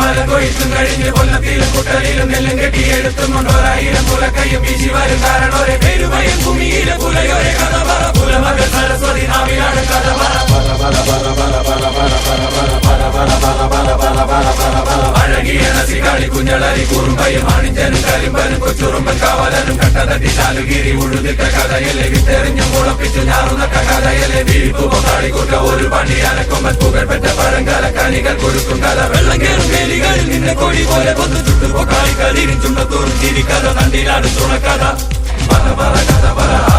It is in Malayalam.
മരം കൊയ്ത്തും കഴിഞ്ഞ് കൊല്ലത്തിലും കുട്ടലിലും നെല്ലും കെട്ടിയെടുത്തും കൊണ്ടോരായിരം പുലക്കയും വീശി വരും കാരണോരെ പെരുമയും ഭൂമിയിലെ പുലയോരെ കഥ പറ പുലമകൾ സരസ്വതി നാവിലാണ് കഥ അഴകിയ നസികാളി കുഞ്ഞളരി കുറുമ്പയും അണിഞ്ചനും കരിമ്പനും കൊച്ചുറുമ്പൻ കാവലനും കട്ടതട്ടി ചാലുകീരി ഉഴുതിട്ട കഥയല്ലേ വിത്തെറിഞ്ഞും മുളപ്പിച്ചു ഞാറുന്ന കഥയല്ലേ വീഴ്ത്തുപോ കാളിക്കൂട്ട ഒരു പണിയാനക്കൊമ്പൻ പുകൾപ്പെട്ട പഴങ്കാല കനികൾ കൊടുക്കും കഥ വെള്ളം കേറും വേലികളിൽ നിന്നെ കൊടി പോലെ കൊന്നു ചുട്ടുപോ കാളിക്കരിയും ചുണ്ടത്തോറും ചിരിക്കഥ നണ്ടിലാണ് തുണക്കഥ പറ പറ കഥ പറ